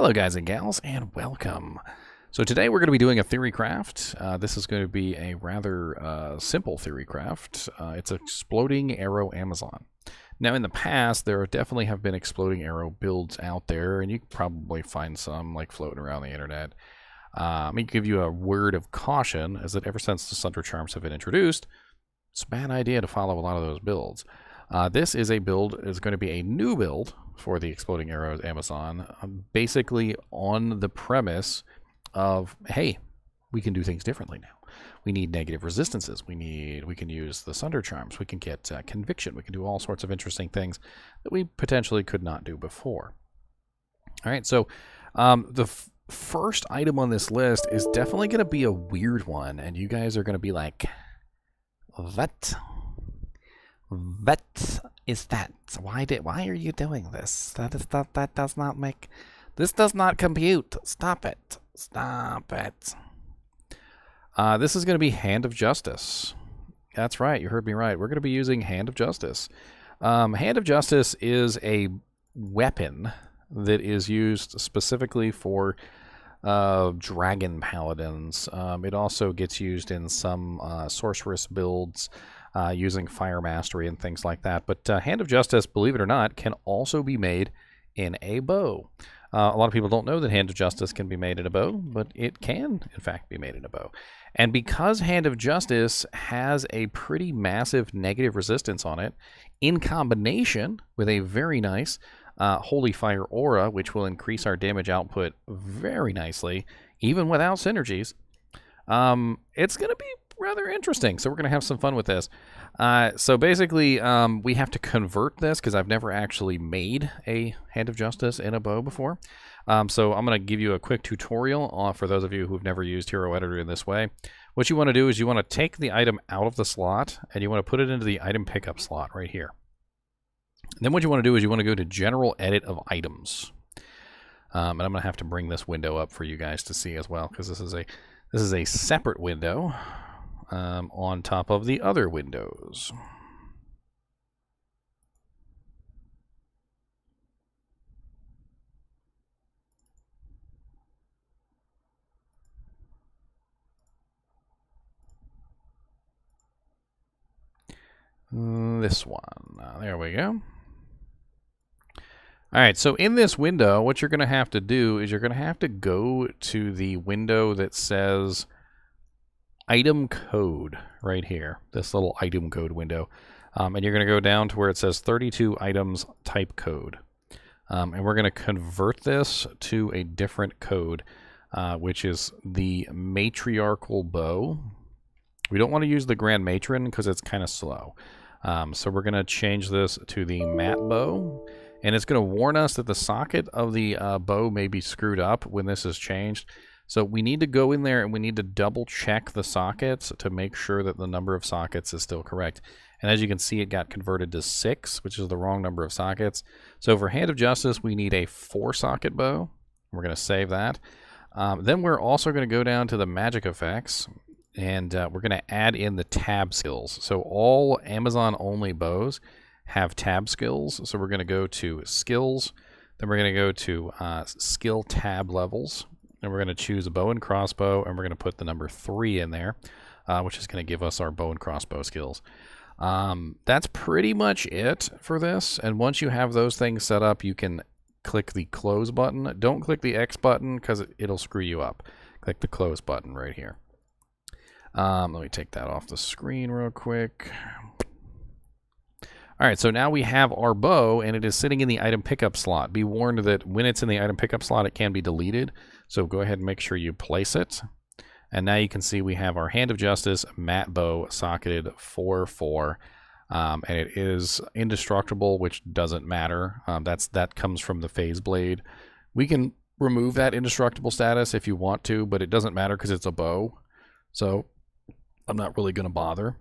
Hello guys and gals, and welcome. So today we're going to be doing a Theorycraft. This is going to be a rather simple Theorycraft. It's Exploding Arrow Amazon. Now in the past, there definitely have been Exploding Arrow builds out there, and you can probably find some like floating around the internet. Let me give you a word of caution, is that ever since the Sunder Charms have been introduced, it's a bad idea to follow a lot of those builds. This is a build, is going to be a new build for the Exploding Arrows Amazon, basically on the premise of, hey, we can do things differently now. We need negative resistances. We can use the Sunder Charms. We can get conviction. We can do all sorts of interesting things that we potentially could not do before. All right, so the first item on this list is definitely going to be a weird one, and you guys are going to be like, what is that? Why are you doing this? That does not make, this does not compute. Stop it. This is going to be Hand of Justice. That's right, you heard me right. We're going to be using Hand of Justice. Hand of Justice is a weapon that is used specifically for dragon paladins. It also gets used in some sorceress builds using fire mastery and things like that. But Hand of Justice, believe it or not, can also be made in a bow. A lot of people don't know that Hand of Justice can be made in a bow, but it can, in fact, be made in a bow. And because Hand of Justice has a pretty massive negative resistance on it, in combination with a very nice Holy Fire Aura, which will increase our damage output very nicely, even without synergies, it's going to be rather interesting. So we're going to have some fun with this. So basically, we have to convert this because I've never actually made a Hand of Justice in a bow before. So I'm going to give you a quick tutorial for those of you who've never used Hero Editor in this way. What you want to do is you want to take the item out of the slot and you want to put it into the item pickup slot right here. And then what you want to do is you want to go to General Edit of Items. And I'm going to have to bring this window up for you guys to see as well, because this is a separate window on top of the other windows. This one. There we go. All right, so in this window, what you're going to have to do is you're going to have to go to the window that says item code right here, this little item code window. And you're going to go down to where it says 32 items type code. And we're going to convert this to a different code, which is the matriarchal bow. We don't want to use the Grand Matron because it's kind of slow. So we're going to change this to the mat bow. And it's going to warn us that the socket of the bow may be screwed up when this is changed. So we need to go in there and we need to double check the sockets to make sure that the number of sockets is still correct. And as you can see, it got converted to 6, which is the wrong number of sockets. So for Hand of Justice, we need a 4-socket bow. We're going to save that. Then we're also going to go down to the magic effects, and we're going to add in the tab skills. So all Amazon-only bows have tab skills. So we're going to go to skills, then we're going to go to skill tab levels, and we're going to choose a bow and crossbow, and we're going to put the number 3 in there, which is going to give us our bow and crossbow skills. That's pretty much it for this. And once you have those things set up, you can click the close button. Don't click the X button because it'll screw you up. Click the close button right here. Let me take that off the screen real quick. All right, so now we have our bow, and it is sitting in the item pickup slot. Be warned that when it's in the item pickup slot, it can be deleted. So go ahead and make sure you place it. And now you can see we have our Hand of Justice matte bow socketed 4/4. And it is indestructible, which doesn't matter. That comes from the phase blade. We can remove that indestructible status if you want to, but it doesn't matter because it's a bow. So I'm not really going to bother.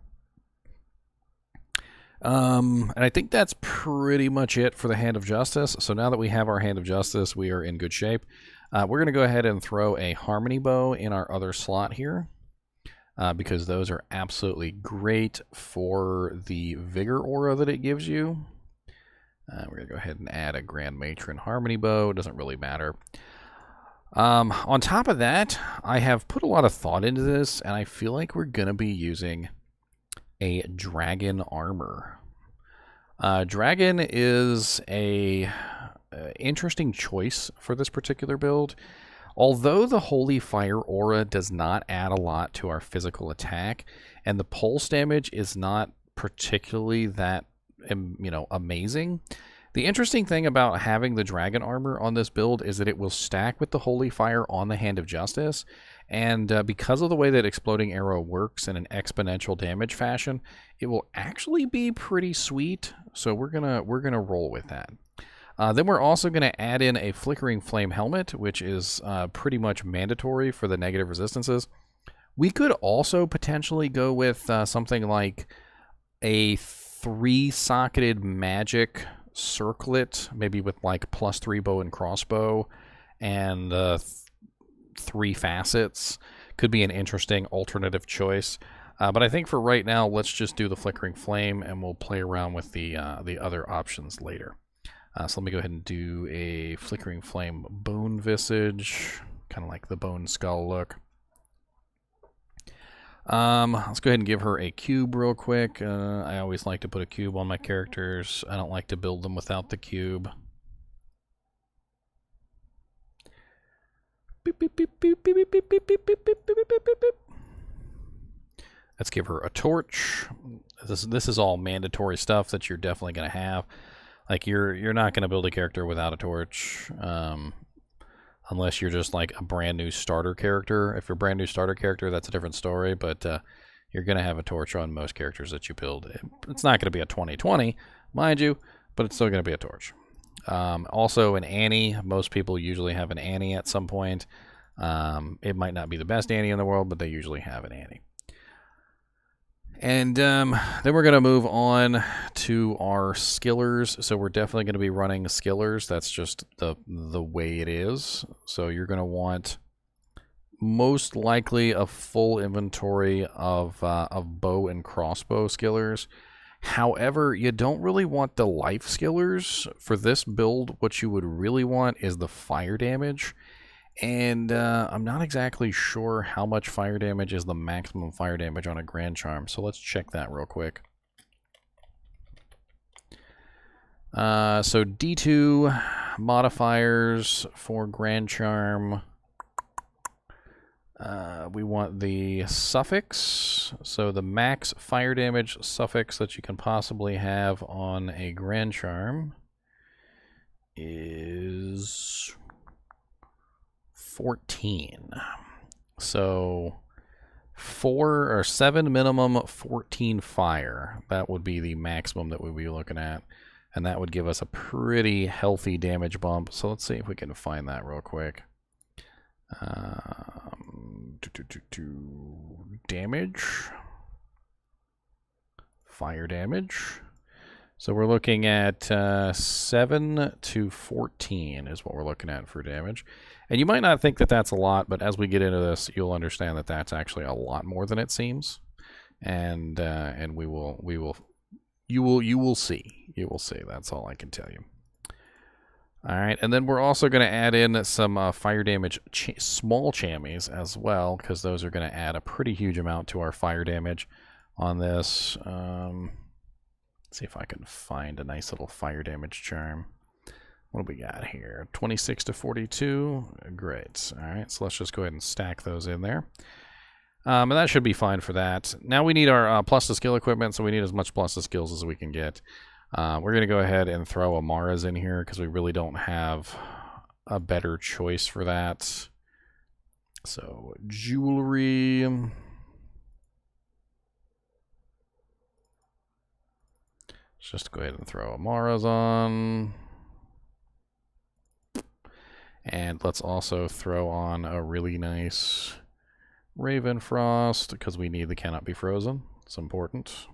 And I think that's pretty much it for the Hand of Justice. So now that we have our Hand of Justice, we are in good shape. We're going to go ahead and throw a Harmony Bow in our other slot here, because those are absolutely great for the Vigor Aura that it gives you. We're going to go ahead and add a Grand Matron Harmony Bow. It doesn't really matter. On top of that, I have put a lot of thought into this, and I feel like we're going to be using a dragon armor. Dragon is a interesting choice for this particular build. Although the Holy Fire aura does not add a lot to our physical attack, and the pulse damage is not particularly that, amazing. The interesting thing about having the dragon armor on this build is that it will stack with the Holy Fire on the Hand of Justice, and because of the way that Exploding Arrow works in an exponential damage fashion, it will actually be pretty sweet. So we're gonna roll with that. Then we're also going to add in a Flickering Flame helmet, which is pretty much mandatory for the negative resistances. We could also potentially go with something like a 3-socketed magic circlet, maybe with like +3 bow and crossbow, and 3 facets. Could be an interesting alternative choice. But I think for right now, let's just do the Flickering Flame, and we'll play around with the other options later. So let me go ahead and do a Flickering Flame bone visage, kind of like the bone skull look. Let's go ahead and give her a cube real quick. I always like to put a cube on my characters. I don't like to build them without the cube. Let's give her a torch. This is all mandatory stuff that you're definitely going to have. Like, you're not going to build a character without a torch, unless you're just like a brand new starter character. If you're a brand new starter character, that's a different story, but you're going to have a torch on most characters that you build. It's not going to be a 2020, mind you, but it's still going to be a torch. Also, an Annie. Most people usually have an Annie at some point. It might not be the best Annie in the world, but they usually have an Annie. And then we're going to move on to our skillers. So we're definitely going to be running skillers. That's just the way it is. So you're going to want most likely a full inventory of bow and crossbow skillers. However, you don't really want the life skillers. For this build, what you would really want is the fire damage. And I'm not exactly sure how much fire damage is the maximum fire damage on a Grand Charm, so let's check that real quick. So D2 modifiers for Grand Charm. We want the suffix, so the max fire damage suffix that you can possibly have on a Grand Charm is 14. So 4 or 7 minimum, 14 fire. That would be the maximum that we'd be looking at. And that would give us a pretty healthy damage bump. So let's see if we can find that real quick. Damage. Fire damage. So we're looking at 7 to 14 is what we're looking at for damage. And you might not think that that's a lot, but as we get into this, you'll understand that that's actually a lot more than it seems. And you will see. You will see. That's all I can tell you. All right, and then we're also going to add in some fire damage small chamois as well, because those are going to add a pretty huge amount to our fire damage on this. See if I can find a nice little fire damage charm. What do we got here? 26 to 42. Great. All right, so let's just go ahead and stack those in there. And that should be fine for that. Now we need our plus to skill equipment, so we need as much plus to skills as we can get. We're going to go ahead and throw Amaras in here because we really don't have a better choice for that. So, jewelry. Let's just go ahead and throw Amaras on. And let's also throw on a really nice Raven Frost because we need the cannot be frozen. It's important.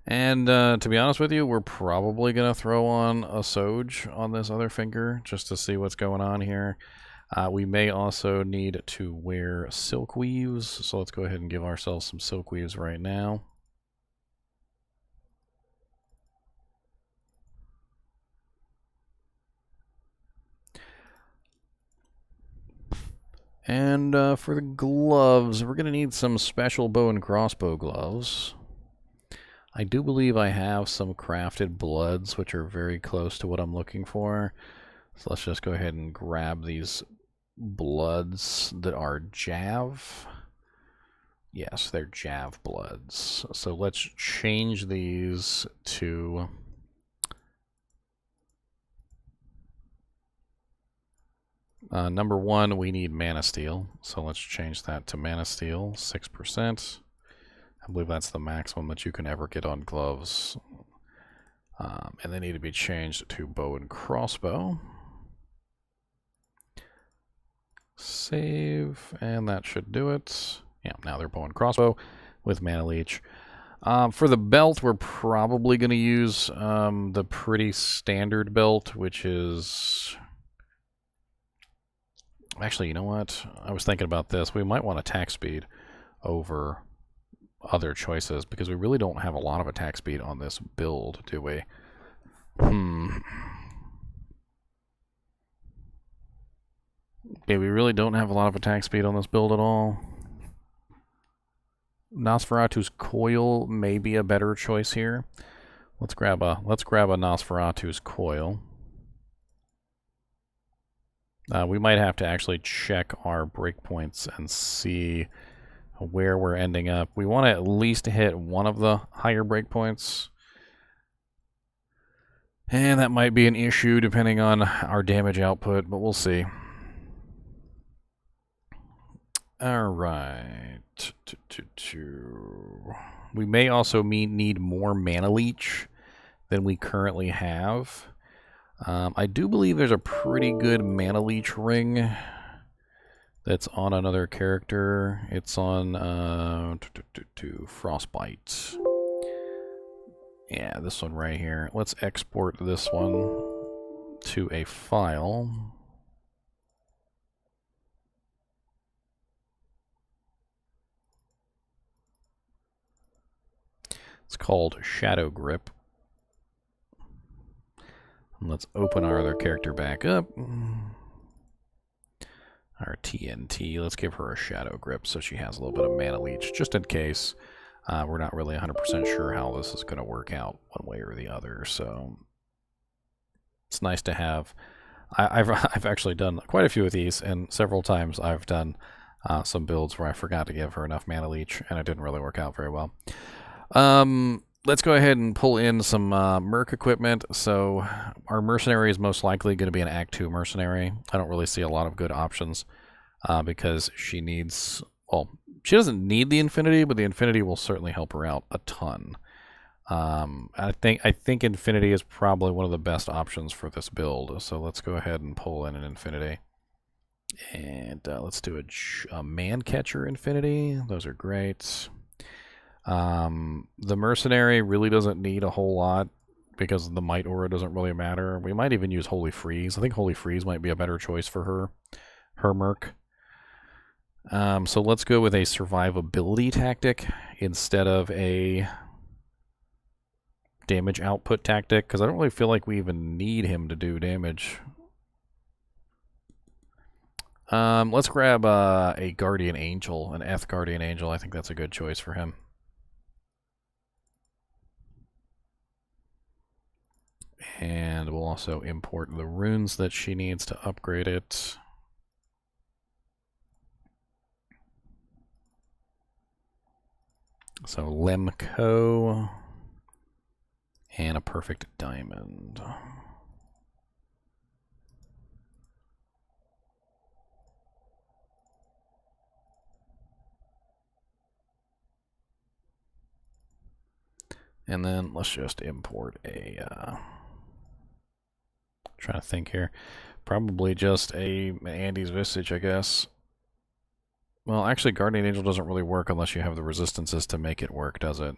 And to be honest with you, we're probably going to throw on a Soj on this other finger just to see what's going on here. We may also need to wear silk weaves, so let's go ahead and give ourselves some silk weaves right now. And for the gloves, we're going to need some special bow and crossbow gloves. I do believe I have some crafted bloods, which are very close to what I'm looking for. So let's just go ahead and grab these bloods that are Jav. Yes, they're Jav bloods. So let's change these to... number one, we need Mana Steel. So let's change that to Mana Steel, 6%. I believe that's the maximum that you can ever get on gloves. And they need to be changed to bow and crossbow. Save, and that should do it. Yeah, now they're bow and crossbow with Mana Leech. For the belt, we're probably going to use the pretty standard belt, which is... Actually, you know what? I was thinking about this. We might want attack speed over other choices, because we really don't have a lot of attack speed on this build, do we? Okay, we really don't have a lot of attack speed on this build at all. Nosferatu's Coil may be a better choice here. Let's grab a Nosferatu's Coil. We might have to actually check our breakpoints and see where we're ending up. We want to at least hit one of the higher breakpoints. And that might be an issue depending on our damage output, but we'll see. Alright. We may also need more Mana Leech than we currently have. I do believe there's a pretty good Mana Leech ring that's on another character. It's on Frostbite. Yeah, this one right here. Let's export this one to a file. It's called Shadow Grip. And let's open our other character back up. Our TNT. Let's give her a Shadow Grip so she has a little bit of Mana Leech, just in case. We're not really 100% sure how this is going to work out one way or the other, so it's nice to have. I've actually done quite a few of these, and several times I've done some builds where I forgot to give her enough Mana Leech, and it didn't really work out very well. Let's go ahead and pull in some Merc equipment. So our Mercenary is most likely going to be an Act 2 Mercenary. I don't really see a lot of good options because she needs... Well, she doesn't need the Infinity, but the Infinity will certainly help her out a ton. I think Infinity is probably one of the best options for this build. So let's go ahead and pull in an Infinity. And let's do a Man-Catcher Infinity. Those are great. The Mercenary really doesn't need a whole lot because the Might Aura doesn't really matter. We might even use Holy Freeze. I think Holy Freeze might be a better choice for her Merc. So let's go with a survivability tactic instead of a damage output tactic, because I don't really feel like we even need him to do damage. Let's grab a Guardian Angel, an Eth Guardian Angel. I think that's a good choice for him. And we'll also import the runes that she needs to upgrade it. So Lemco and a perfect diamond. And then let's just import a trying to think here. Probably just a Andy's Visage, I guess. Well, actually, Guardian Angel doesn't really work unless you have the resistances to make it work, does it?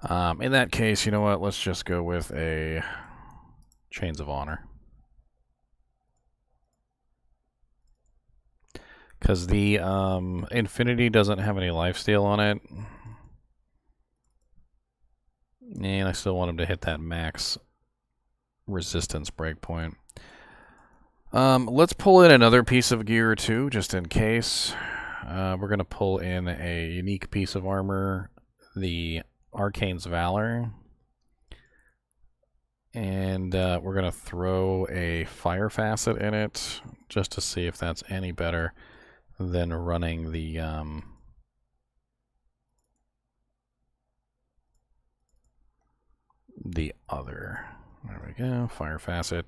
In that case, you know what? Let's just go with a Chains of Honor. Because the Infinity doesn't have any lifesteal on it. And I still want him to hit that max resistance breakpoint. Let's pull in another piece of gear too, just in case. We're going to pull in a unique piece of armor, the Arcane's Valor. And we're going to throw a fire facet in it, just to see if that's any better than running the other. There we go, fire facet.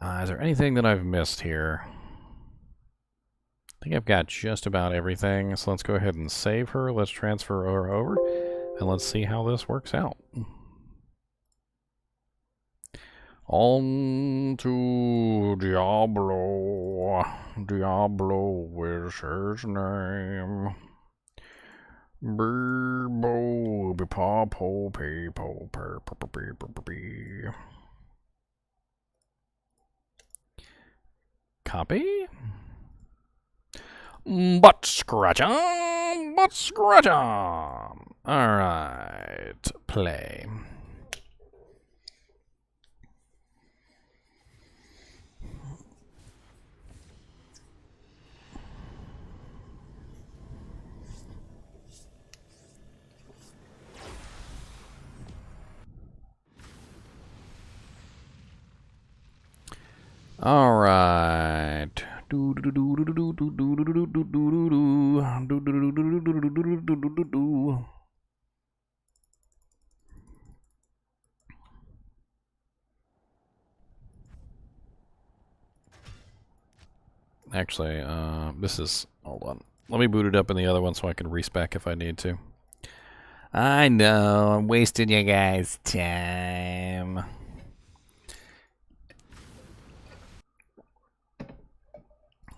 Is there anything that I've missed here? I think I've got just about everything, so let's go ahead and save her. Let's transfer her over, and let's see how this works out. On to Diablo. Diablo is his name. Copy. Butt scratcher. Butt scratcher. Alright. Play. All right. Actually, this is... Hold on. Let me boot it up in the other one so I can respec if I need to. I know, I'm wasting you guys' time.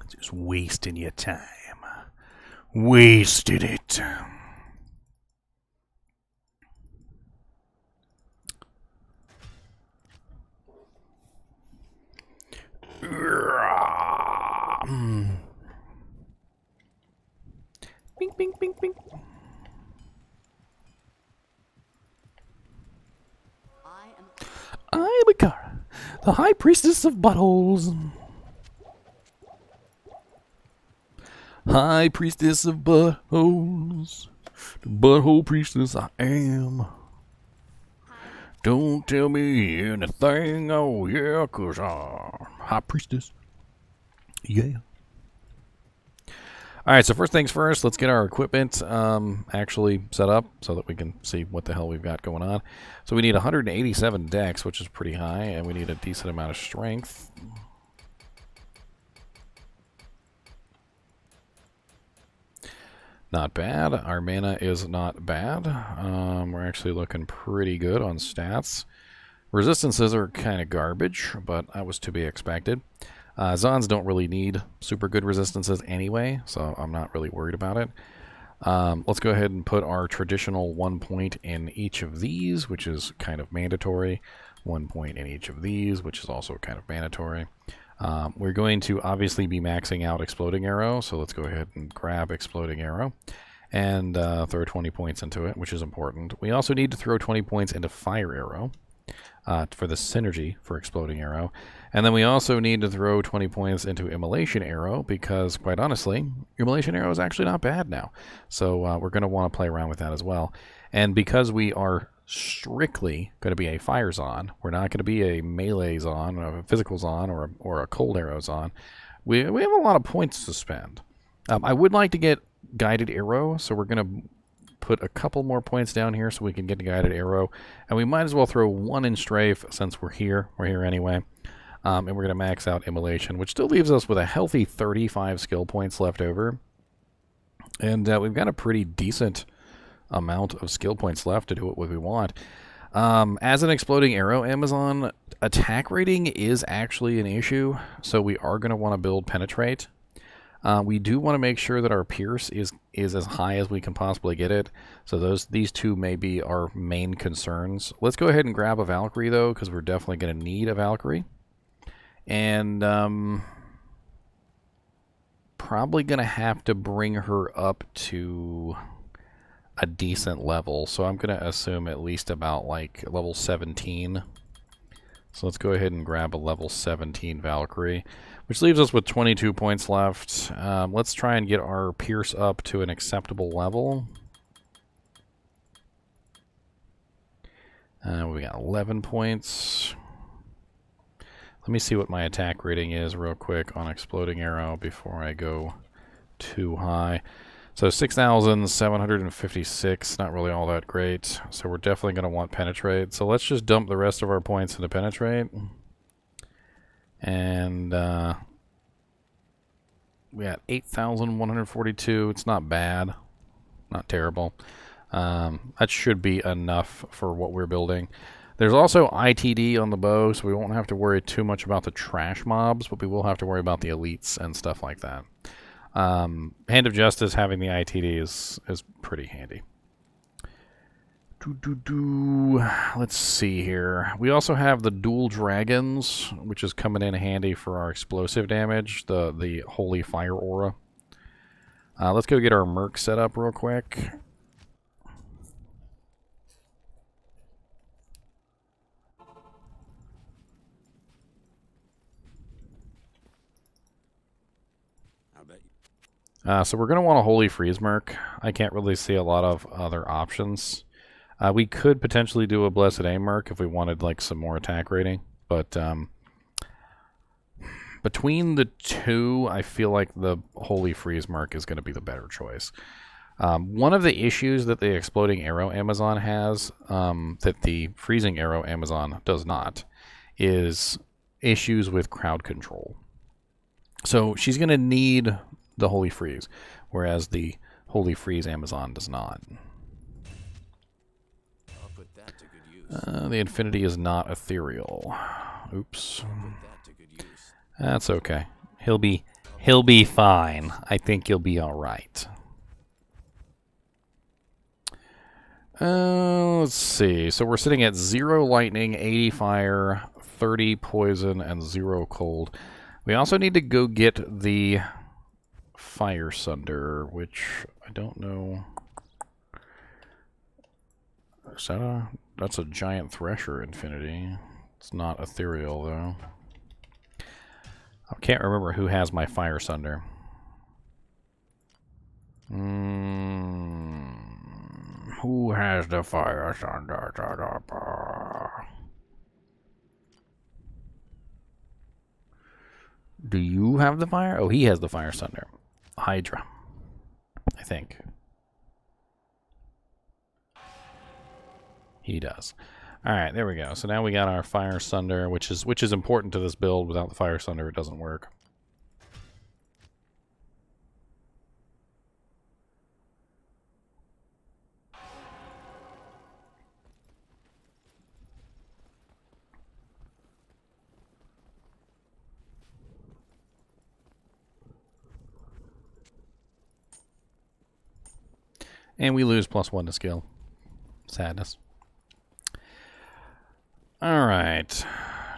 Just wasting your time. Wasted it. Bing, bing, bing, bing. I am Akara, the High Priestess of Buttholes. High Priestess of Buttholes. The Butthole Priestess I am. Don't tell me anything, oh yeah, 'cause I'm High Priestess. Yeah. Alright, so first things first, let's get our equipment actually set up so that we can see what the hell we've got going on. So we need 187 dex, which is pretty high, and we need a decent amount of strength. Not bad. Our mana is not bad. We're actually looking pretty good on stats. Resistances are kind of garbage, but that was to be expected. Zons don't really need super good resistances anyway, so I'm not really worried about it. Let's go ahead and put our traditional 1 point in each of these, which is kind of mandatory. 1 point in each of these, which is also kind of mandatory. We're going to obviously be maxing out Exploding Arrow, so let's go ahead and grab Exploding Arrow and throw 20 points into it, which is important. We also need to throw 20 points into Fire Arrow for the synergy for Exploding Arrow. And then we also need to throw 20 points into Immolation Arrow because, quite honestly, Immolation Arrow is actually not bad now. So we're going to want to play around with that as well. And because we are strictly going to be a Fire Zon, we're not going to be a Melee Zon, or a Physical Zon, or a Cold Arrow Zon, we have a lot of points to spend. I would like to get Guided Arrow, so we're going to put a couple more points down here so we can get the Guided Arrow. And we might as well throw 1 in Strafe since we're here. We're here anyway. And we're going to max out Immolation, which still leaves us with a healthy 35 skill points left over. And we've got a pretty decent amount of skill points left to do what we want. As an Exploding Arrow Amazon, attack rating is actually an issue, so we are going to want to build Penetrate. We do want to make sure that our Pierce is as high as we can possibly get it. So these two may be our main concerns. Let's go ahead and grab a Valkyrie, though, because we're definitely going to need a Valkyrie. And probably going to have to bring her up to a decent level. So I'm going to assume at least about like level 17. So let's go ahead and grab a level 17 Valkyrie, which leaves us with 22 points left. Let's try and get our Pierce up to an acceptable level. We got 11 points. Let me see what my attack rating is real quick on Exploding Arrow before I go too high. So 6,756, not really all that great. So we're definitely going to want Penetrate. So let's just dump the rest of our points into Penetrate. And we got 8,142. It's not bad. Not terrible. That should be enough for what we're building. There's also ITD on the bow, so we won't have to worry too much about the trash mobs, but we will have to worry about the elites and stuff like that. Hand of Justice having the ITD is pretty handy. Let's see here. We also have the Dual Dragons, which is coming in handy for our explosive damage, the Holy Fire Aura. Let's go get our Merc set up real quick. So we're going to want a Holy Freeze Merc. I can't really see a lot of other options. We could potentially do a Blessed Aim Merc if we wanted like some more attack rating. But between the two, I feel like the Holy Freeze Merc is going to be the better choice. One of the issues that the Exploding Arrow Amazon has, that the Freezing Arrow Amazon does not, is issues with crowd control. So she's going to need the Holy Freeze, whereas the Holy Freeze Amazon does not. I'll put that to good use. The Infinity is not ethereal. Oops. I'll put that to good use. That's okay. He'll be fine. I think he'll be all right. Let's see. So we're sitting at 0 lightning, 80 fire, 30 poison, and 0 cold. We also need to go get the Fire Sunder, which I don't know. Is that that's a giant Thresher Infinity. It's not ethereal though. I can't remember who has my Fire Sunder. Who has the Fire Sunder? Do you have the fire? Oh, he has the Fire Sunder. Hydra, I think. He does. All right, there we go. So now we got our Fire Sunder, which is important to this build. Without the Fire Sunder, it doesn't work. And we lose +1 to skill. Sadness. All right.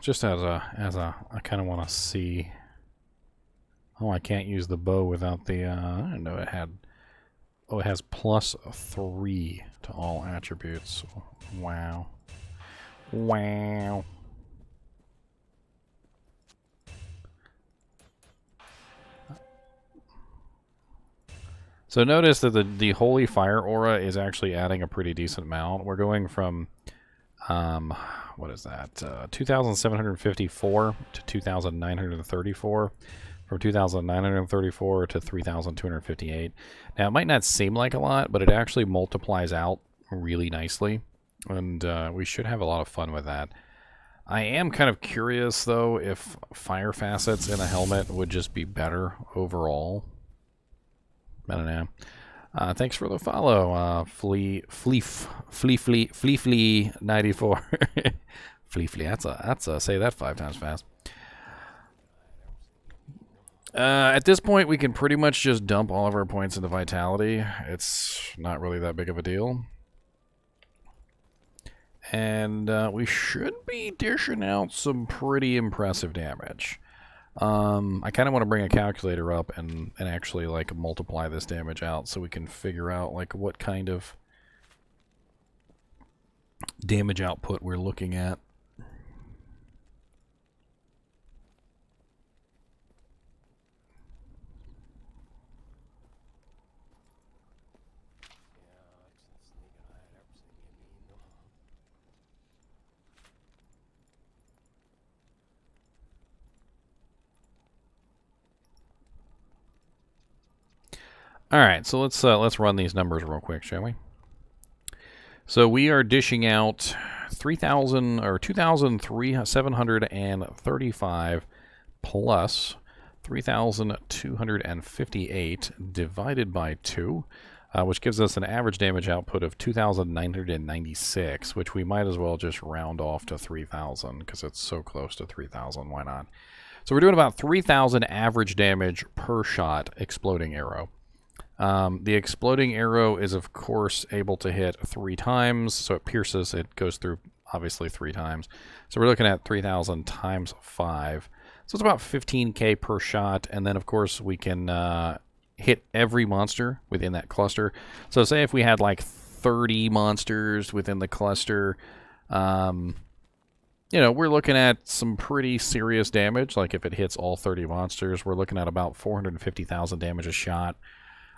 Just as a, I kind of want to see. Oh, I can't use the bow without the. I didn't know it had. Oh, it has +3 to all attributes. Wow. Wow. So notice that the Holy Fire Aura is actually adding a pretty decent amount. We're going from, what is that, 2,754 to 2,934, from 2,934 to 3,258. Now, it might not seem like a lot, but it actually multiplies out really nicely, and we should have a lot of fun with that. I am kind of curious, though, if fire facets in a helmet would just be better overall. I don't know. Thanks for the follow, Fleefly94. Fleefly, that's a say that 5 times fast. At this point, we can pretty much just dump all of our points into Vitality. It's not really that big of a deal. And we should be dishing out some pretty impressive damage. I kind of want to bring a calculator up and actually like multiply this damage out so we can figure out like what kind of damage output we're looking at. All right, so let's run these numbers real quick, shall we? So we are dishing out 3,000 or 2,735 plus 3,258 divided by 2, which gives us an average damage output of 2,996, which we might as well just round off to 3,000 because it's so close to 3,000. Why not? So we're doing about 3,000 average damage per shot exploding arrow. The exploding arrow is, of course, able to hit 3 times, so it pierces. It goes through, obviously, 3 times. So we're looking at 3,000 times 5. So it's about 15k per shot, and then, of course, we can hit every monster within that cluster. So say if we had, like, 30 monsters within the cluster, you know, we're looking at some pretty serious damage. Like, if it hits all 30 monsters, we're looking at about 450,000 damage a shot.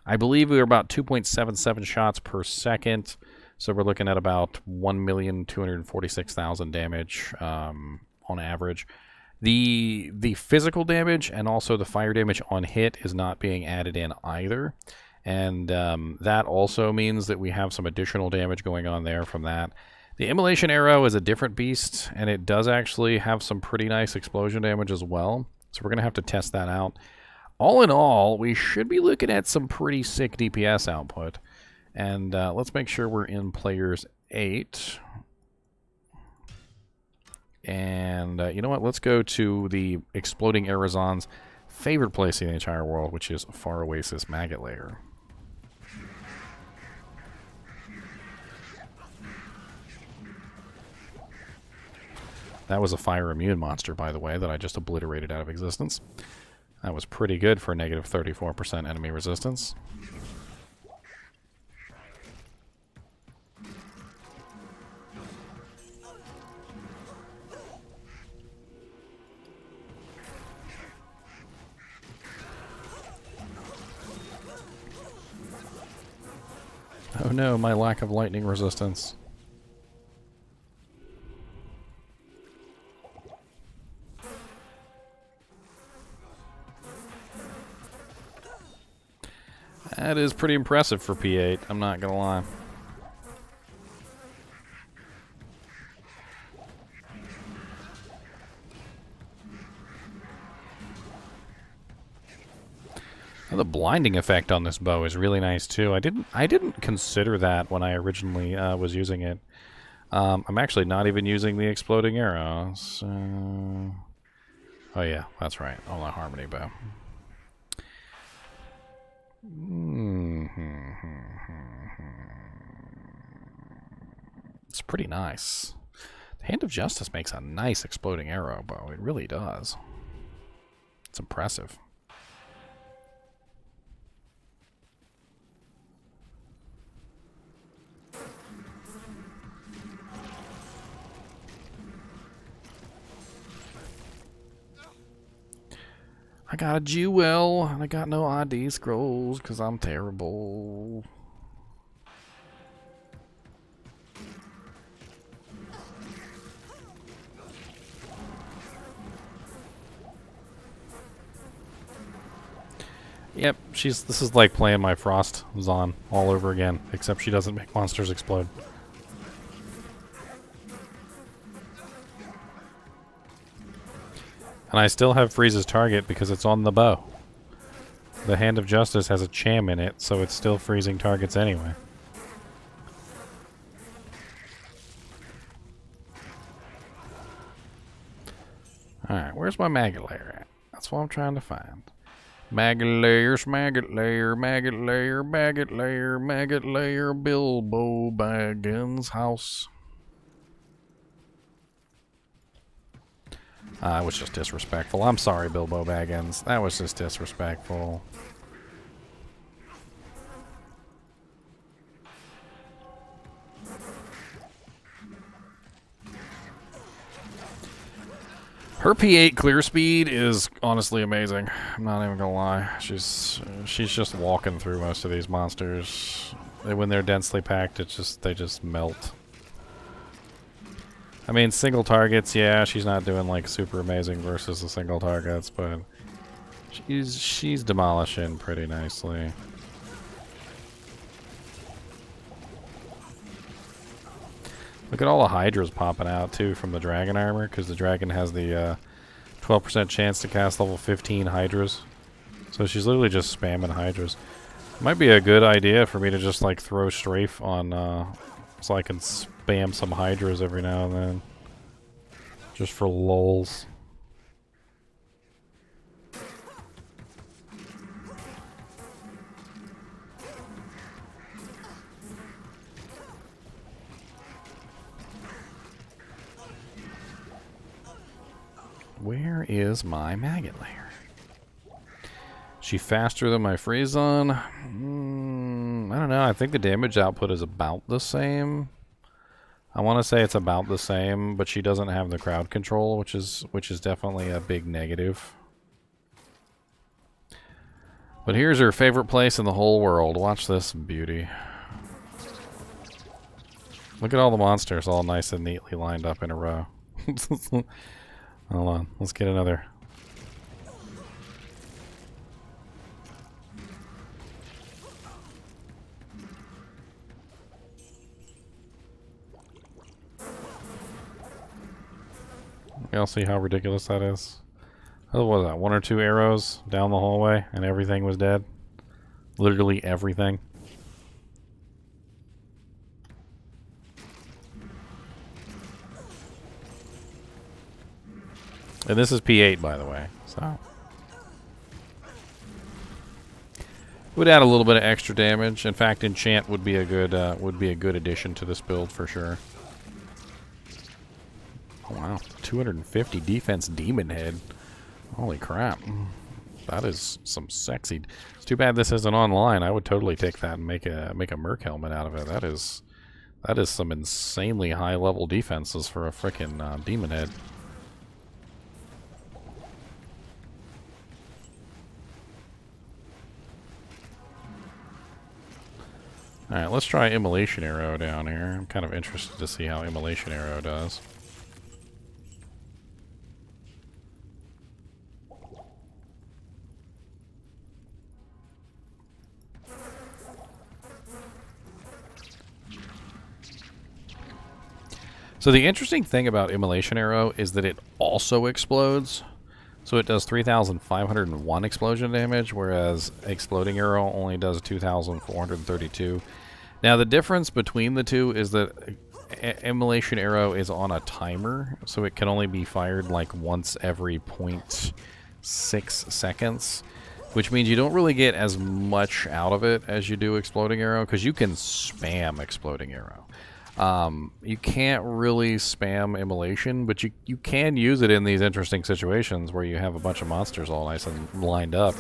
I believe we were about 2.77 shots per second, so we're looking at about 1,246,000 damage on average. The physical damage and also the fire damage on hit is not being added in either, and that also means that we have some additional damage going on there from that. The immolation arrow is a different beast, and it does actually have some pretty nice explosion damage as well, so we're going to have to test that out. All in all, we should be looking at some pretty sick DPS output. And let's make sure we're in Players 8. And you know what? Let's go to the Exploding Arizon's favorite place in the entire world, which is Far Oasis Maggot Lair. That was a fire immune monster, by the way, that I just obliterated out of existence. That was pretty good for negative 34% enemy resistance. Oh no, my lack of lightning resistance. That is pretty impressive for P8, I'm not gonna lie. The blinding effect on this bow is really nice too. I didn't consider that when I originally was using it. I'm actually not even using the exploding arrow. So... Oh yeah, that's right. On the harmony bow. It's pretty nice. The Hand of Justice makes a nice exploding arrow bow. It really does. It's impressive. I got a jewel, and I got no ID scrolls because I'm terrible. Yep, this is like playing my Frost Zon all over again, except she doesn't make monsters explode. And I still have Freeze's target because it's on the bow. The Hand of Justice has a cham in it, so it's still freezing targets anyway. Alright, where's my Maggot Lair at? That's what I'm trying to find. Maggot layers, maggot layer, maggot layer, maggot layer, maggot layer, Bilbo Baggins' house. That was just disrespectful. I'm sorry, Bilbo Baggins. That was just disrespectful. Her P8 clear speed is honestly amazing. I'm not even gonna lie. She's just walking through most of these monsters. When they're densely packed, they just melt. I mean, single targets, yeah, she's not doing like super amazing versus the single targets, but she's demolishing pretty nicely. Look at all the hydras popping out, too, from the dragon armor, because the dragon has the 12% chance to cast level 15 hydras. So she's literally just spamming hydras. Might be a good idea for me to just, like, throw strafe on, so I can spam some hydras every now and then. Just for lulz. Where is my maggot layer? She faster than my Freezon? I don't know. I think the damage output is about the same. I want to say it's about the same, but she doesn't have the crowd control, which is definitely a big negative. But here's her favorite place in the whole world. Watch this beauty. Look at all the monsters all nice and neatly lined up in a row. Hold on, let's get another. Y'all see how ridiculous that is? Oh, what was that? 1 or 2 arrows down the hallway and everything was dead? Literally everything. And this is P8, by the way, so would add a little bit of extra damage. In fact, enchant would be a good addition to this build for sure. Oh, wow, 250 defense demon head. Holy crap, that is some sexy. It's too bad this isn't online. I would totally take that and make a merc helmet out of it. That is some insanely high level defenses for a frickin' demon head. Alright, let's try Immolation Arrow down here. I'm kind of interested to see how Immolation Arrow does. So the interesting thing about Immolation Arrow is that it also explodes. So it does 3,501 explosion damage, whereas Exploding Arrow only does 2,432. Now the difference between the two is that Immolation Arrow is on a timer, so it can only be fired like once every 0.6 seconds, which means you don't really get as much out of it as you do Exploding Arrow, because you can spam Exploding Arrow. You can't really spam Immolation, but you can use it in these interesting situations where you have a bunch of monsters all nice and lined up,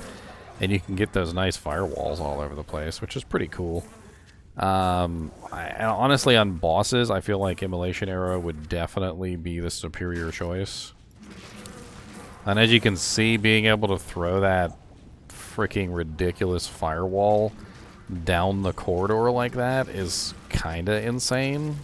and you can get those nice firewalls all over the place, which is pretty cool. Honestly, on bosses, I feel like Immolation Arrow would definitely be the superior choice. And as you can see, being able to throw that freaking ridiculous firewall down the corridor like that is kinda insane.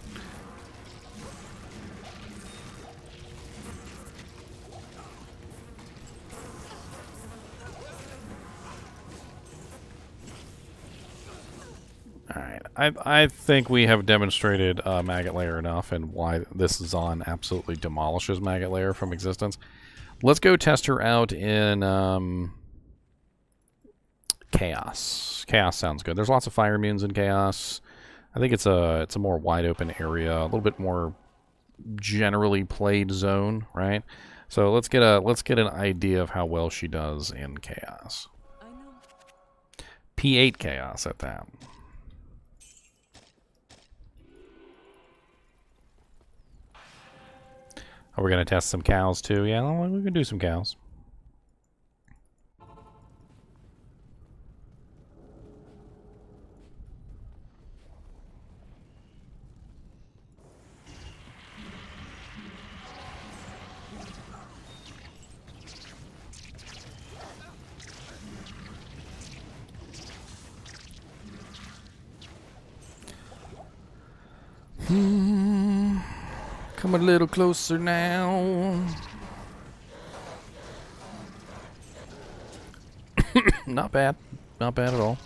Alright, I think we have demonstrated Maggot Layer enough and why this Zon absolutely demolishes Maggot Layer from existence. Let's go test her out in Chaos. Chaos sounds good. There's lots of fire immunes in Chaos. I think it's a more wide open area, a little bit more generally played zone, right? So let's get an idea of how well she does in Chaos. P8 chaos at that. Are we going to test some cows too? Yeah, we can do some cows. Come a little closer now. Not bad. Not bad at all.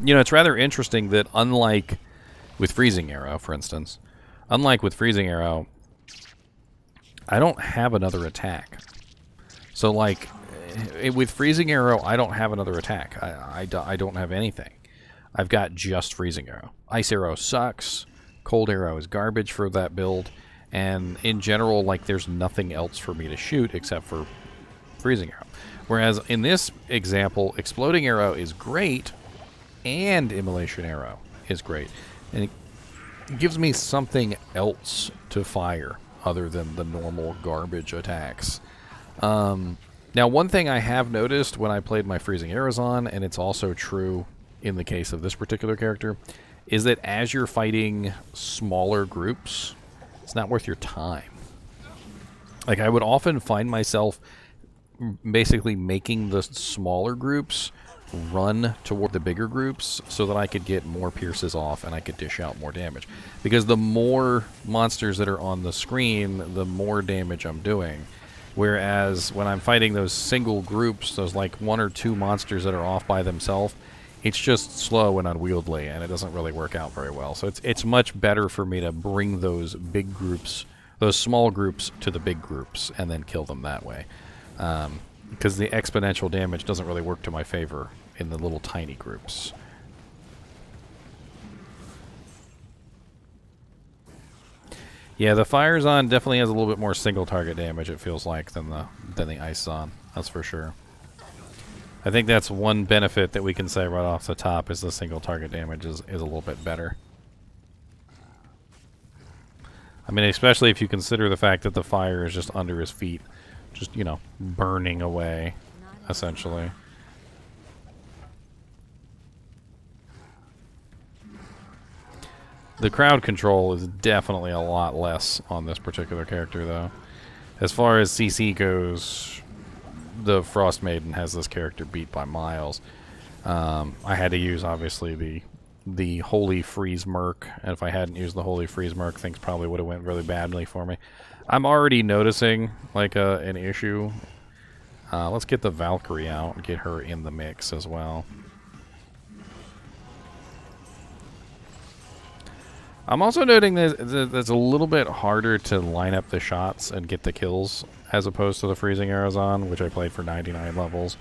You know, it's rather interesting that unlike with Freezing Arrow, for instance, unlike with Freezing Arrow, I don't have another attack. So, like, with Freezing Arrow, I don't have another attack. I don't have anything. I've got just Freezing Arrow. Ice Arrow sucks. Cold Arrow is garbage for that build. And in general, like, there's nothing else for me to shoot except for Freezing Arrow. Whereas in this example, Exploding Arrow is great, and Immolation Arrow is great. And it gives me something else to fire other than the normal garbage attacks. Now, one thing I have noticed when I played my Freezing Arrows on, and it's also true in the case of this particular character, is that as you're fighting smaller groups, it's not worth your time. Like, I would often find myself basically making the smaller groups run toward the bigger groups so that I could get more pierces off and I could dish out more damage. Because the more monsters that are on the screen, the more damage I'm doing. Whereas when I'm fighting those single groups, those like one or two monsters that are off by themselves, it's just slow and unwieldy, and it doesn't really work out very well. So it's much better for me to bring those big groups, those small groups, to the big groups and then kill them that way. Because the exponential damage doesn't really work to my favor in the little tiny groups. Yeah, the Fire Sunder definitely has a little bit more single target damage, it feels like, than the Ice Sunder. That's for sure. I think that's one benefit that we can say right off the top, is the single target damage is a little bit better. I mean, especially if you consider the fact that the fire is just under his feet, just, you know, burning away, essentially. The crowd control is definitely a lot less on this particular character, though. As far as CC goes, the Frost Maiden has this character beat by miles. I had to use, obviously, the Holy Freeze Merc, and if I hadn't used the Holy Freeze Merc, things probably would have went really badly for me. I'm already noticing, like, an issue. Let's get the Valkyrie out and get her in the mix as well. I'm also noting that it's a little bit harder to line up the shots and get the kills as opposed to the Freezing Arrows on, which I played for 99 levels.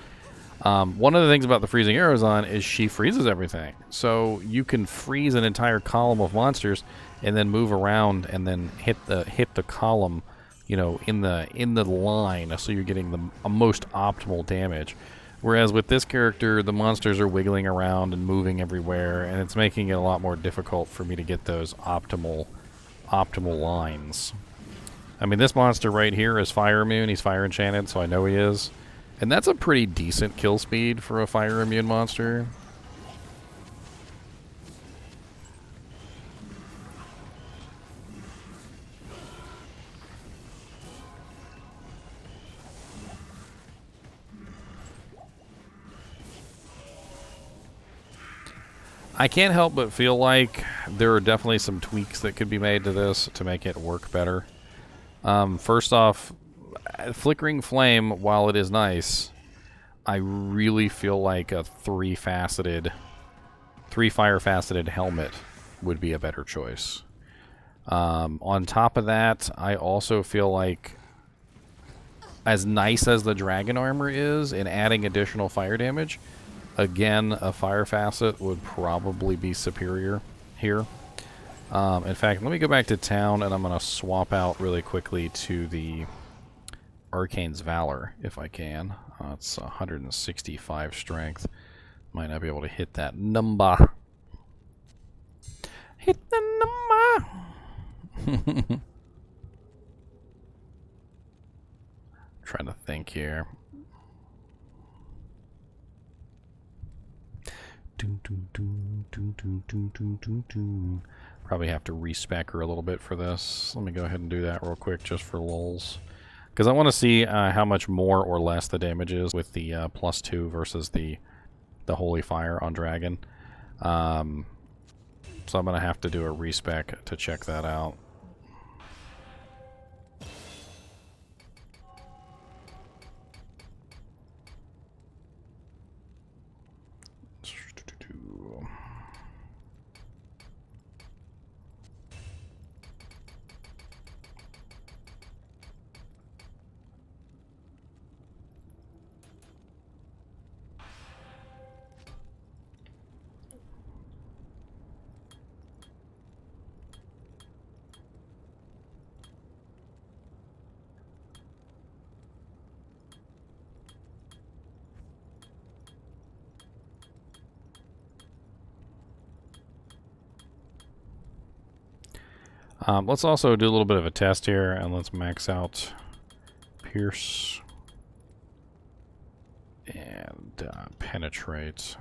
One of the things about the Freezing Arrows on is she freezes everything. So you can freeze an entire column of monsters and then move around and then hit the column, you know, in the line, so you're getting the most optimal damage. Whereas with this character, the monsters are wiggling around and moving everywhere, and it's making it a lot more difficult for me to get those optimal lines. I mean, this monster right here is fire immune. He's fire enchanted, so I know he is. And that's a pretty decent kill speed for a fire immune monster. I can't help but feel like there are definitely some tweaks that could be made to this to make it work better. First off, Flickering Flame, while it is nice, I really feel like a three fire faceted helmet would be a better choice. On top of that, I also feel like, as nice as the dragon armor is in adding additional fire damage, again, a fire facet would probably be superior here. In fact, let me go back to town, and I'm going to swap out really quickly to the Arcane's Valor, if I can. It's 165 strength. Might not be able to hit that number. Hit the number! Trying to think here. Probably have to respec her a little bit for this. Let me go ahead and do that real quick just for lulz. Because I want to see how much more or less the damage is with the +2 versus the Holy Fire on Dragon. So I'm going to have to do a respec to check that out. Let's also do a little bit of a test here, and let's max out Pierce and Penetrate.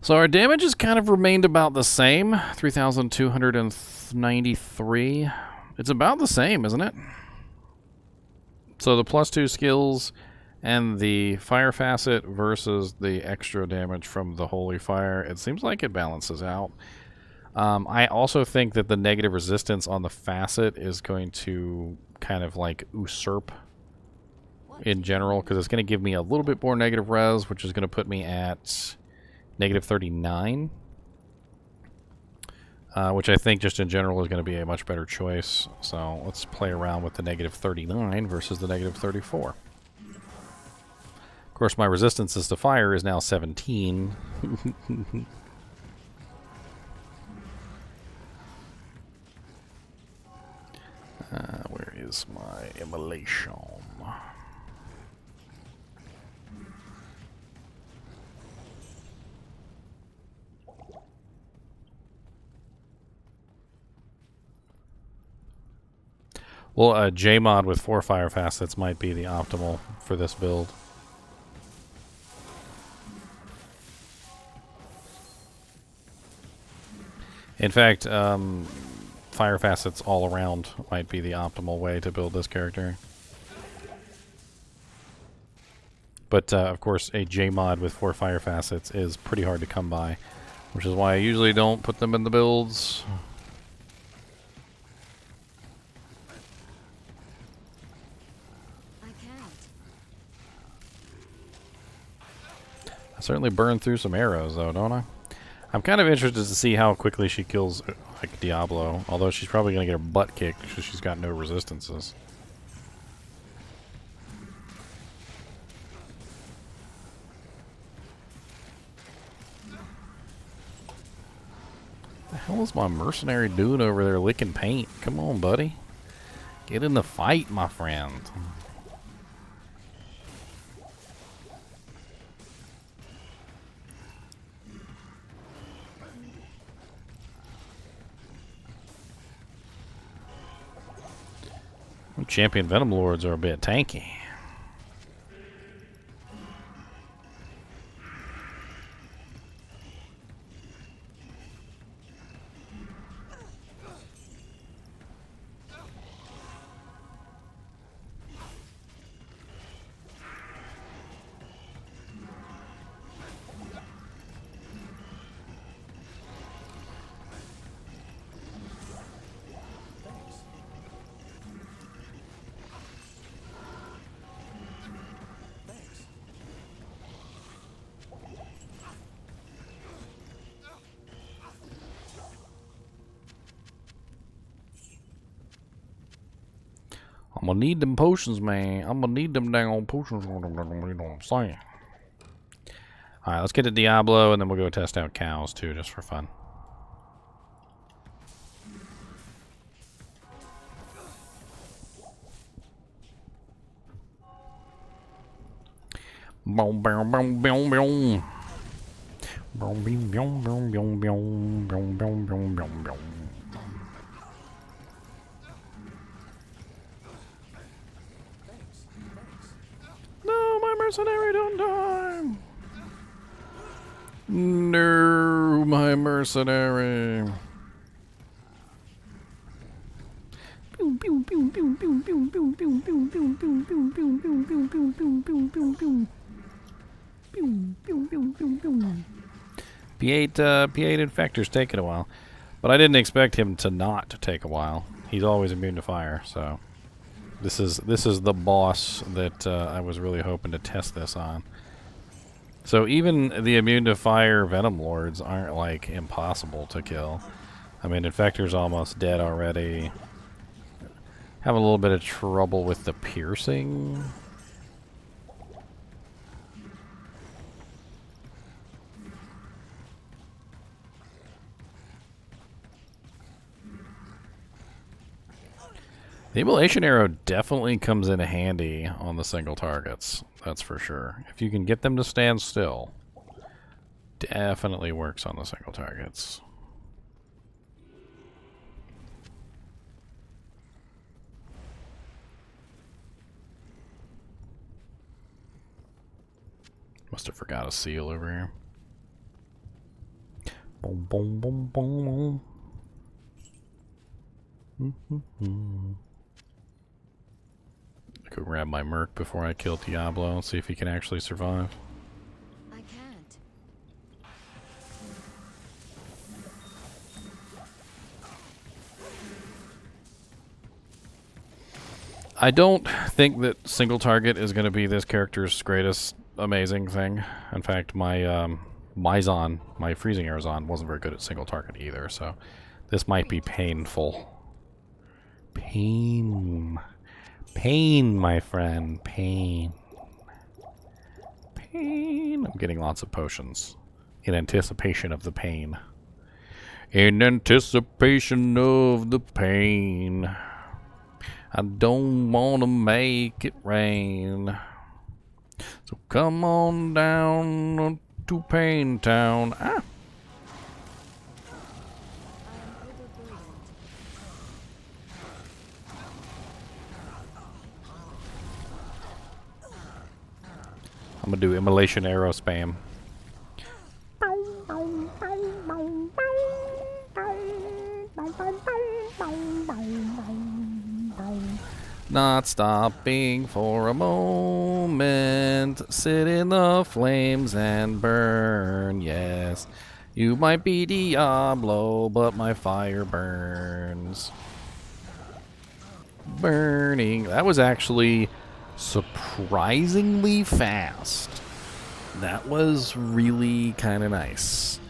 So our damage has kind of remained about the same, 3,293. It's about the same, isn't it? So the +2 skills and the fire facet versus the extra damage from the holy fire, it seems like it balances out. I also think that the negative resistance on the facet is going to kind of like usurp in general, because it's going to give me a little bit more negative res, which is going to put me at -39. Which I think just in general is going to be a much better choice. So let's play around with the -39 versus the -34. Of course, my resistances to fire is now 17. Where is my immolation? Well, a J-mod with 4 fire facets might be the optimal for this build. In fact, fire facets all around might be the optimal way to build this character. But, of course, a J-mod with 4 fire facets is pretty hard to come by, which is why I usually don't put them in the builds. I certainly burn through some arrows, though, don't I? I'm kind of interested to see how quickly she kills, like, Diablo. Although she's probably going to get her butt kicked because she's got no resistances. What the hell is my mercenary doing over there licking paint? Come on, buddy. Get in the fight, my friend. Champion Venom Lords are a bit tanky. I'm gonna need them potions, man. I'm gonna need them dang potions. You know what I'm saying? Alright, let's get to Diablo, and then we'll go test out cows, too, just for fun. Boom, boom, boom, boom, boom. Boom, boom, boom, boom, boom, boom, boom, boom, boom, boom, boom. No, my mercenary don't die. No, my mercenary. P8 infector's taking a while, but I didn't expect him to not take a while. He's always immune to fire, so this is the boss that I was really hoping to test this on. So even the immune to fire Venom Lords aren't like impossible to kill. I mean, Infector's almost dead already. Have a little bit of trouble with the piercing. The immolation arrow definitely comes in handy on the single targets, that's for sure. If you can get them to stand still, definitely works on the single targets. Must have forgot a seal over here. Boom, boom, boom, boom. Go grab my Merc before I kill Diablo and see if he can actually survive. I can't. I don't think that single target is going to be this character's greatest amazing thing. In fact, my Bowzon, my freezing Arizon, wasn't very good at single target either, so this might be painful. Pain, my friend, pain. I'm getting lots of potions in anticipation of the pain. In anticipation of the pain. I don't want to make it rain. So come on down to Pain Town. Ah! I'm gonna do immolation arrow spam. Not stopping for a moment, sit in the flames and burn. Yes, you might be Diablo, but my fire burns. Burning. That was actually surprisingly fast. That was really kind of nice.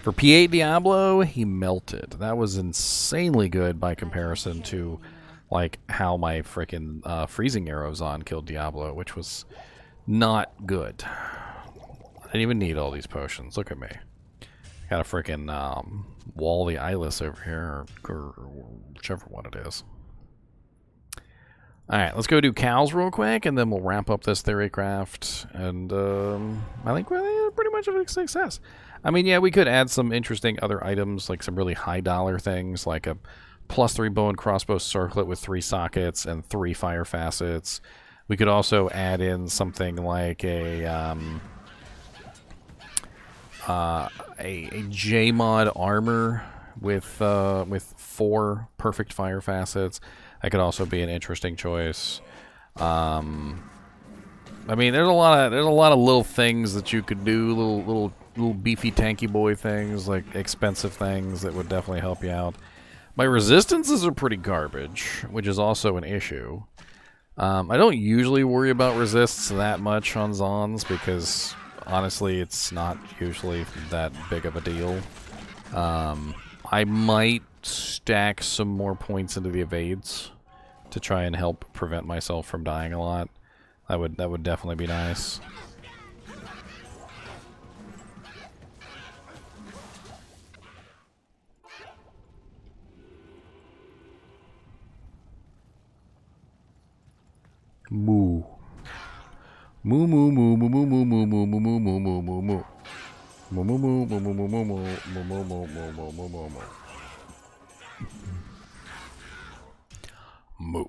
For P8 Diablo, he melted. That was insanely good by comparison to like how my freaking freezing arrows on killed Diablo, which was not good. I didn't even need all these potions. Look at me. Got a freaking wall the eyeless over here, or whichever one it is. Alright, let's go do cows real quick, and then we'll wrap up this Theorycraft, and I think we're pretty much a success. I mean, yeah, we could add some interesting other items, like some really high dollar things, like a +3 bow and crossbow circlet with 3 sockets and 3 fire facets. We could also add in something like a J-mod armor with 4 perfect fire facets. That could also be an interesting choice. I mean, there's a lot of little things that you could do, little beefy tanky boy things, like expensive things that would definitely help you out. My resistances are pretty garbage, which is also an issue. I don't usually worry about resists that much on Zons because honestly, it's not usually that big of a deal. I might stack some more points into the evades to try and help prevent myself from dying a lot. That would definitely be nice. Moo. Moo moo moo moo moo moo moo moo moo moo moo moo moo moo. Moo moo moo moo moo moo moo moo moo moo moo moo moo moo. Moo.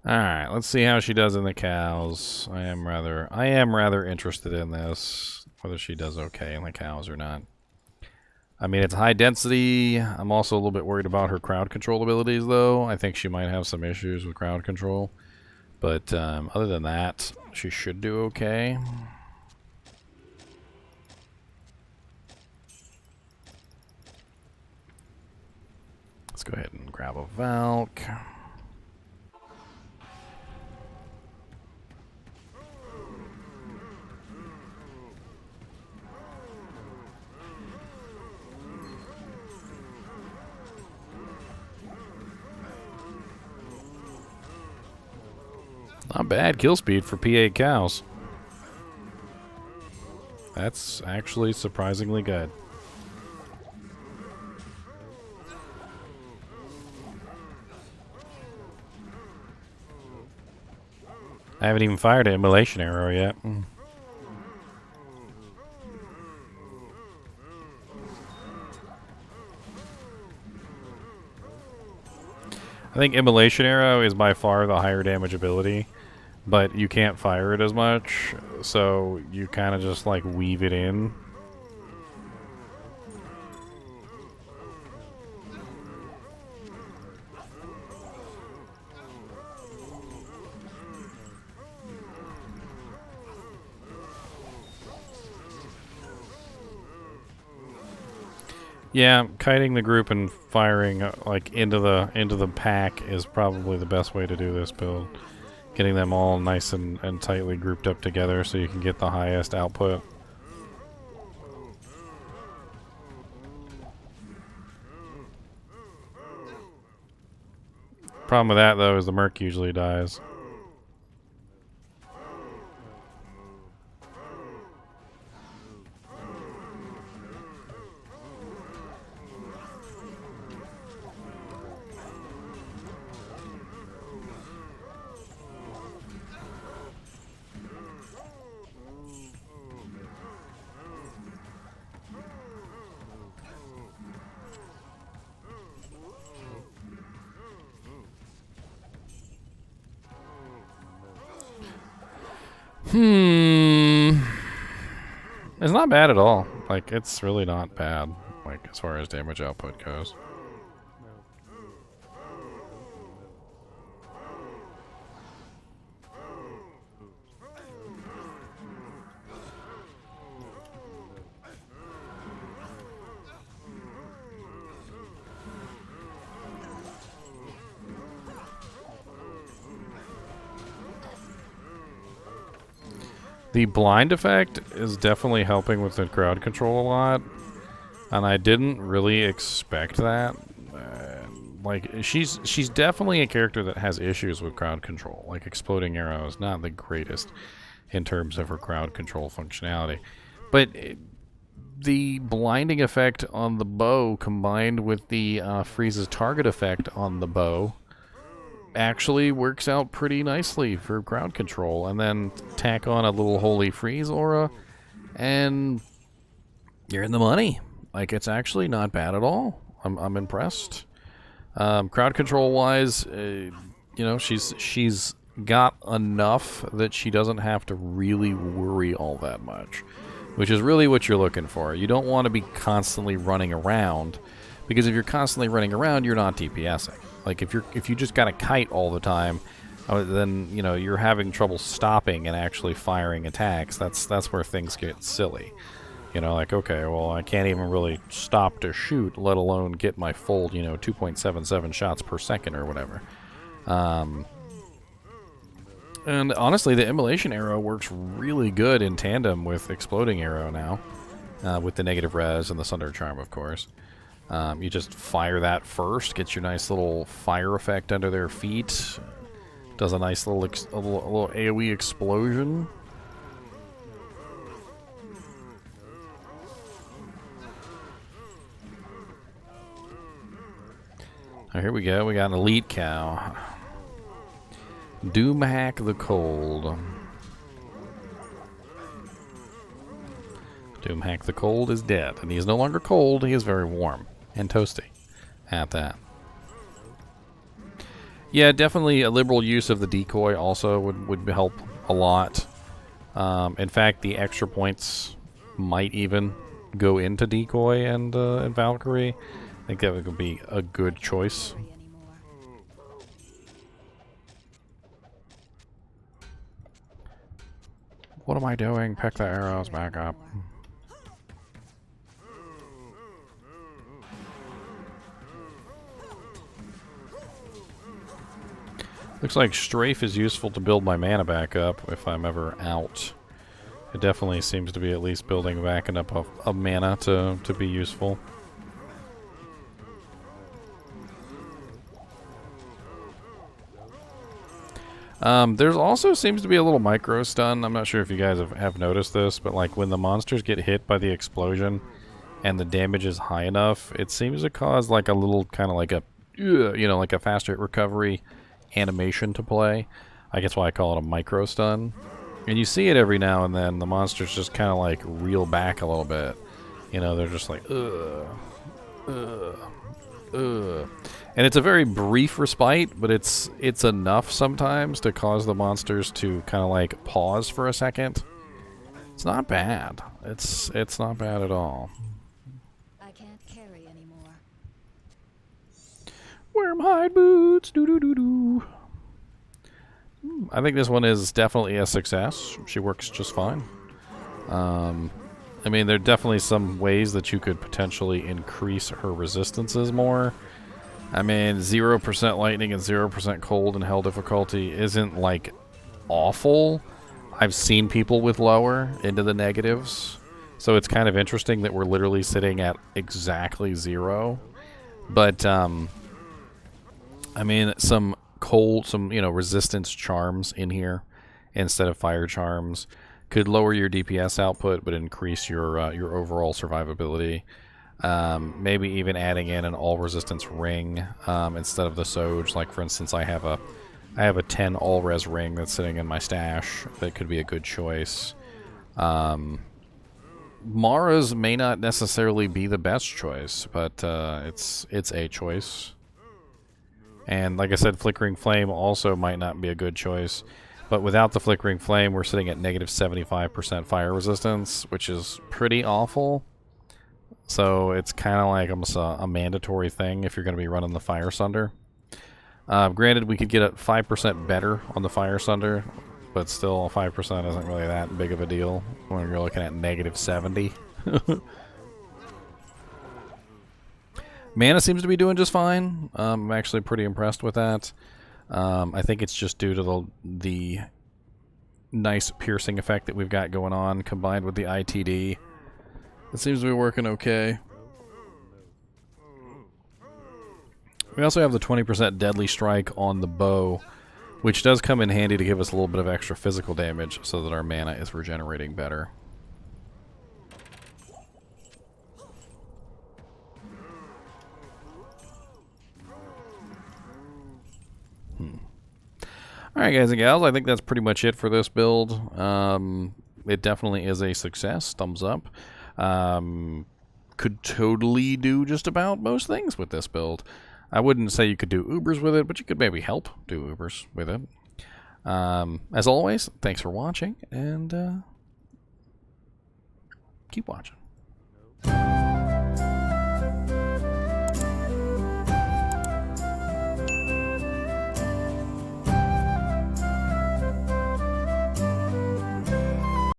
Alright, let's see how she does in the cows. I am rather interested in this, whether she does okay in the cows or not. I mean, it's high density. I'm also a little bit worried about her crowd control abilities, though. I think she might have some issues with crowd control. But other than that, she should do okay. Let's go ahead and grab a Valk. Not bad kill speed for P8 cows. That's actually surprisingly good. I haven't even fired an immolation arrow yet. I think immolation arrow is by far the higher damage ability, but you can't fire it as much, so you kind of just like weave it in. Yeah, kiting the group and firing like into the pack is probably the best way to do this build. Getting them all nice and tightly grouped up together so you can get the highest output. Problem with that though is the Merc usually dies. It's not bad at all. Like, it's really not bad, like, as far as damage output goes. The blind effect is definitely helping with the crowd control a lot, and I didn't really expect that. Like, she's definitely a character that has issues with crowd control. Like, exploding arrow is not the greatest in terms of her crowd control functionality, but the blinding effect on the bow combined with the freezes target effect on the bow actually works out pretty nicely for crowd control, and then tack on a little holy freeze aura and you're in the money. Like, it's actually not bad at all. I'm impressed. Crowd control wise, you know, she's got enough that she doesn't have to really worry all that much, which is really what you're looking for. You don't want to be constantly running around, because if you're constantly running around, you're not DPSing. Like, if you just got a kite all the time, then, you know, you're having trouble stopping and actually firing attacks. That's where things get silly. You know, like, okay, well, I can't even really stop to shoot, let alone get my full, you know, 2.77 shots per second or whatever. And honestly, the immolation arrow works really good in tandem with exploding arrow now, with the negative res and the Sunder charm, of course. You just fire that first, gets your nice little fire effect under their feet, does a nice little little AoE explosion. Oh, here we go. We got an elite cow. Doomhack the Cold. Doomhack the Cold is dead, and he is no longer cold. He is very warm and toasty at that. Yeah, definitely a liberal use of the decoy also would help a lot. In fact, the extra points might even go into decoy and Valkyrie. I think that would be a good choice. What am I doing? Pick the arrows back up. Looks like Strafe is useful to build my mana back up if I'm ever out. It definitely seems to be at least building back up a mana to be useful. There's also seems to be a little micro stun. I'm not sure if you guys have noticed this, but like when the monsters get hit by the explosion and the damage is high enough, it seems to cause like a little kind of like a, you know, like a fast hit recovery animation to play. I guess why I call it a micro stun. And you see it every now and then. The monsters just kind of like reel back a little bit. You know, they're just like, ugh, ugh, ugh. And it's a very brief respite, but it's enough sometimes to cause the monsters to kind of like pause for a second. It's not bad. It's not bad at all. I can't carry anymore. Wormhide boots, doo doo doo doo. I think this one is definitely a success. She works just fine. I mean, there are definitely some ways that you could potentially increase her resistances more. I mean, 0% lightning and 0% cold and hell difficulty isn't, like, awful. I've seen people with lower into the negatives. So it's kind of interesting that we're literally sitting at exactly 0. But, I mean, some cold, you know, resistance charms in here instead of fire charms could lower your DPS output but increase your overall survivability. Maybe even adding in an all resistance ring instead of the Soj. Like for instance, I have a 10 all res ring that's sitting in my stash that could be a good choice. Mara's may not necessarily be the best choice, but it's a choice. And like I said, Flickering Flame also might not be a good choice. But without the Flickering Flame, we're sitting at negative 75% fire resistance, which is pretty awful. So it's kind of like almost a mandatory thing if you're going to be running the Fire Sunder. Granted, we could get a 5% better on the Fire Sunder, but still 5% isn't really that big of a deal when you're looking at negative 70. Mana seems to be doing just fine. I'm actually pretty impressed with that. I think it's just due to the nice piercing effect that we've got going on, combined with the ITD. It seems to be working okay. We also have the 20% deadly strike on the bow, which does come in handy to give us a little bit of extra physical damage so that our mana is regenerating better. Alright guys and gals, I think that's pretty much it for this build. It definitely is a success. Thumbs up. Could totally do just about most things with this build. I wouldn't say you could do Ubers with it, but you could maybe help do Ubers with it. As always, thanks for watching, and keep watching.